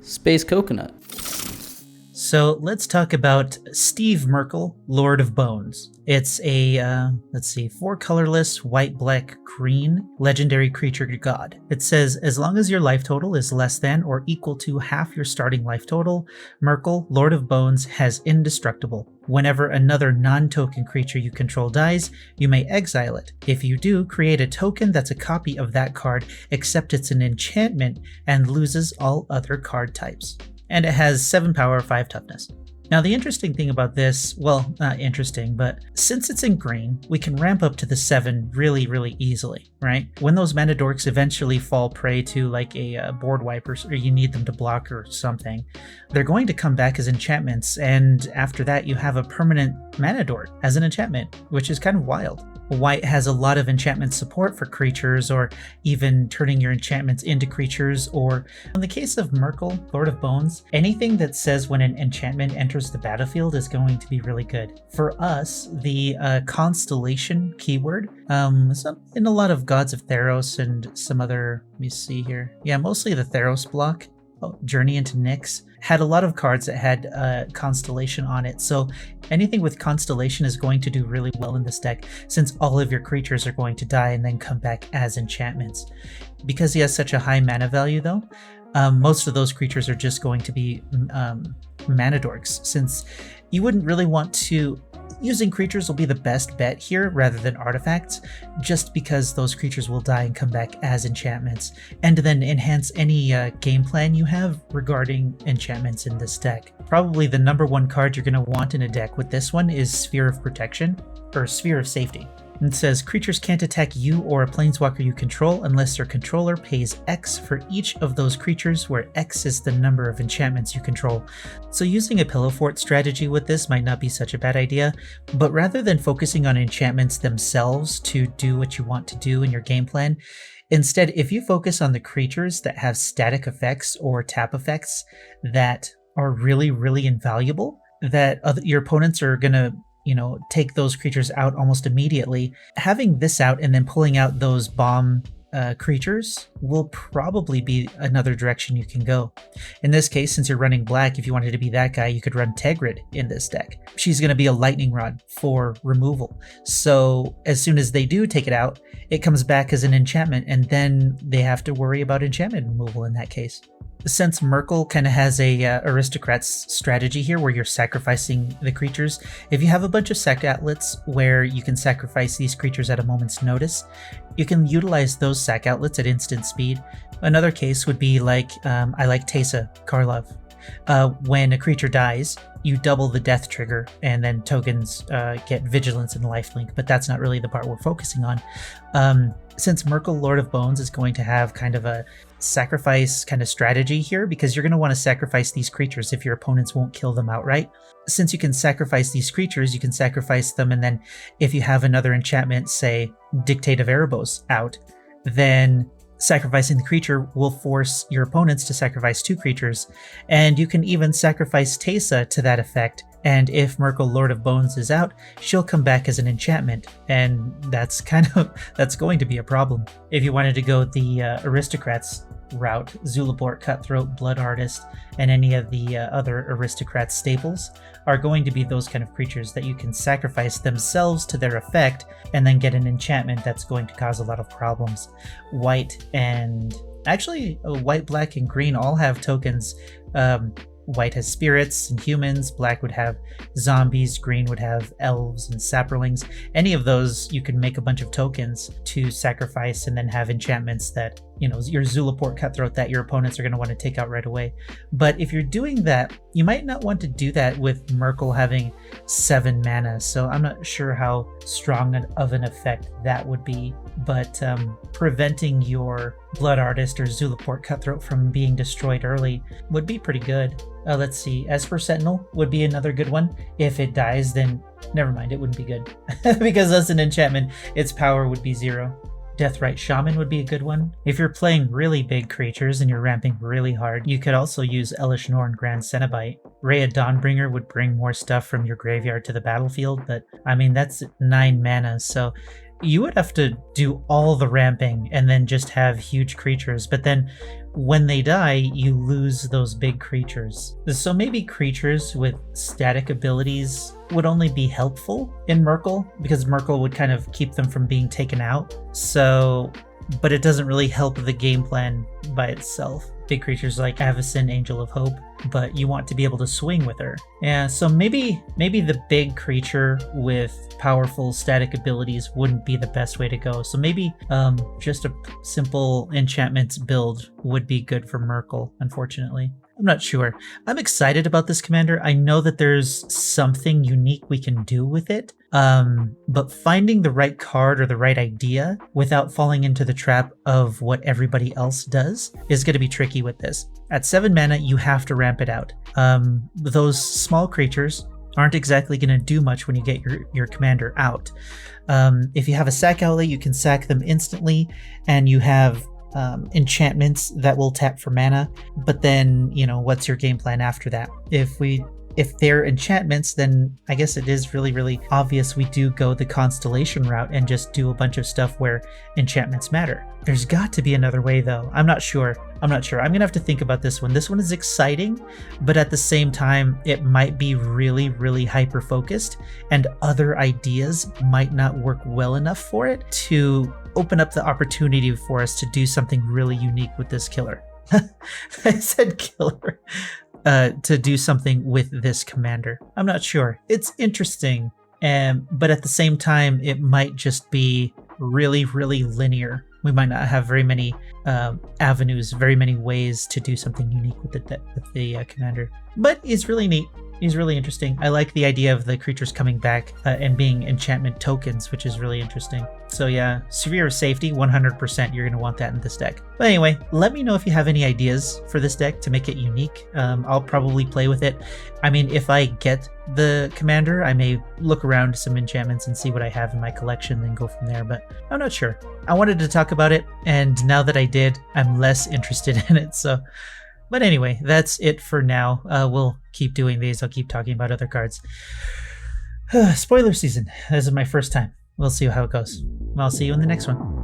Space Coconut. So let's talk about Steve Myrkul, Lord of Bones. It's a, 4 colorless, white, black, green, legendary creature god. It says, as long as your life total is less than or equal to half your starting life total, Myrkul, Lord of Bones, has indestructible. Whenever another non-token creature you control dies, you may exile it. If you do, create a token that's a copy of that card, except it's an enchantment, and loses all other card types. And it has 7 power, 5 toughness. Now the interesting thing about this, well, not interesting, but since it's in green, we can ramp up to the 7 really easily, right? When those mana dorks eventually fall prey to like a board wipe or you need them to block or something, they're going to come back as enchantments, and after that you have a permanent mana dork as an enchantment, which is kind of wild. White has a lot of enchantment support for creatures, or even turning your enchantments into creatures, or in the case of Myrkul, Lord of Bones, anything that says when an enchantment enters the battlefield is going to be really good. For us, the constellation keyword is in a lot of Gods of Theros and some other, let me see here. Yeah, mostly the Theros block. Journey into Nyx had a lot of cards that had Constellation on it, so anything with Constellation is going to do really well in this deck, since all of your creatures are going to die and then come back as enchantments. Because he has such a high mana value though, most of those creatures are just going to be mana dorks, since you wouldn't really want to. Using creatures will be the best bet here rather than artifacts, just because those creatures will die and come back as enchantments, and then enhance any game plan you have regarding enchantments in this deck. Probably the number 1 card you're going to want in a deck with this one is Sphere of Protection, or Sphere of Safety. It says, creatures can't attack you or a planeswalker you control unless their controller pays X for each of those creatures, where X is the number of enchantments you control. So using a pillow fort strategy with this might not be such a bad idea, but rather than focusing on enchantments themselves to do what you want to do in your game plan, instead, if you focus on the creatures that have static effects or tap effects that are really invaluable, that your opponents are going to take those creatures out almost immediately. Having this out and then pulling out those bomb creatures will probably be another direction you can go. In this case, since you're running black, if you wanted to be that guy, you could run Tegrid in this deck. She's going to be a lightning rod for removal. So as soon as they do take it out, it comes back as an enchantment, and then they have to worry about enchantment removal in that case. Since Merkel kind of has a Aristocrats strategy here where you're sacrificing the creatures, if you have a bunch of sack outlets where you can sacrifice these creatures at a moment's notice, you can utilize those sack outlets at instant speed. Another case would be like, I like Teysa Karlov. When a creature dies, you double the death trigger, and then tokens get vigilance and lifelink, but that's not really the part we're focusing on. Since Myrkul, Lord of Bones, is going to have kind of a sacrifice kind of strategy here, because you're going to want to sacrifice these creatures if your opponents won't kill them outright. Since you can sacrifice these creatures, you can sacrifice them, and then if you have another enchantment, say Dictate of Erebos out, then sacrificing the creature will force your opponents to sacrifice 2 creatures, and you can even sacrifice Teysa to that effect, and if Myrkul, Lord of Bones, is out, she'll come back as an enchantment, and that's going to be a problem. If you wanted to go the Aristocrats route, Zulaport, Cutthroat, Blood Artist, and any of the other Aristocrats staples are going to be those kind of creatures that you can sacrifice themselves to their effect and then get an enchantment that's going to cause a lot of problems. White and actually white, black, and green all have tokens. White has spirits and humans, black would have zombies, green would have elves and saprolings. Any of those, you can make a bunch of tokens to sacrifice and then have enchantments that, your Zulaport, Cutthroat, that your opponents are going to want to take out right away. But if you're doing that, you might not want to do that with Myrkul having 7 mana, so I'm not sure how strong of an effect that would be. But preventing your Blood Artist or Zulaport, Cutthroat from being destroyed early would be pretty good. Let's see, Esper Sentinel would be another good one. If it dies, then never mind, it wouldn't be good. Because that's an enchantment, its power would be 0. Deathrite Shaman would be a good one. If you're playing really big creatures and you're ramping really hard, you could also use Elish Norn Grand Cenobite. Rhea Dawnbringer would bring more stuff from your graveyard to the battlefield, but I mean, that's 9 mana, so you would have to do all the ramping and then just have huge creatures. But then when they die, you lose those big creatures. So maybe creatures with static abilities would only be helpful in Myrkul, because Myrkul would kind of keep them from being taken out. So, but it doesn't really help the game plan by itself. Big creatures like Avacyn, Angel of Hope, but you want to be able to swing with her. Yeah, so maybe the big creature with powerful static abilities wouldn't be the best way to go. So maybe just a simple enchantments build would be good for Myrkul, unfortunately. I'm not sure. I'm excited about this commander. I know that there's something unique we can do with it, but finding the right card or the right idea without falling into the trap of what everybody else does is going to be tricky with this. At 7 mana, you have to ramp it out. Those small creatures aren't exactly going to do much when you get your commander out. If you have a sack outlay, you can sack them instantly, and you have enchantments that will tap for mana, but then, you know, what's your game plan after that? If they're enchantments, then I guess it is really, really obvious we do go the constellation route and just do a bunch of stuff where enchantments matter. There's got to be another way, though. I'm not sure. I'm gonna have to think about this one. This one is exciting, but at the same time, it might be really, really hyper focused, and other ideas might not work well enough for it to open up the opportunity for us to do something really unique with this killer. I said killer. To do something with this commander. I'm not sure. It's interesting, but at the same time, it might just be really, really linear. We might not have very many avenues, very many ways to do something unique with the commander. But he's really neat. He's really interesting. I like the idea of the creatures coming back and being enchantment tokens, which is really interesting. So yeah, Sphere of Safety, 100% you're going to want that in this deck. But anyway, let me know if you have any ideas for this deck to make it unique. I'll probably play with it. I mean, if I get the commander, I may look around some enchantments and see what I have in my collection, then go from there, but I'm not sure. I wanted to talk about it, and now that I did, I'm less interested in it, so... But anyway, that's it for now. We'll keep doing these. I'll keep talking about other cards. Spoiler season. This is my first time. We'll see how it goes. I'll see you in the next one.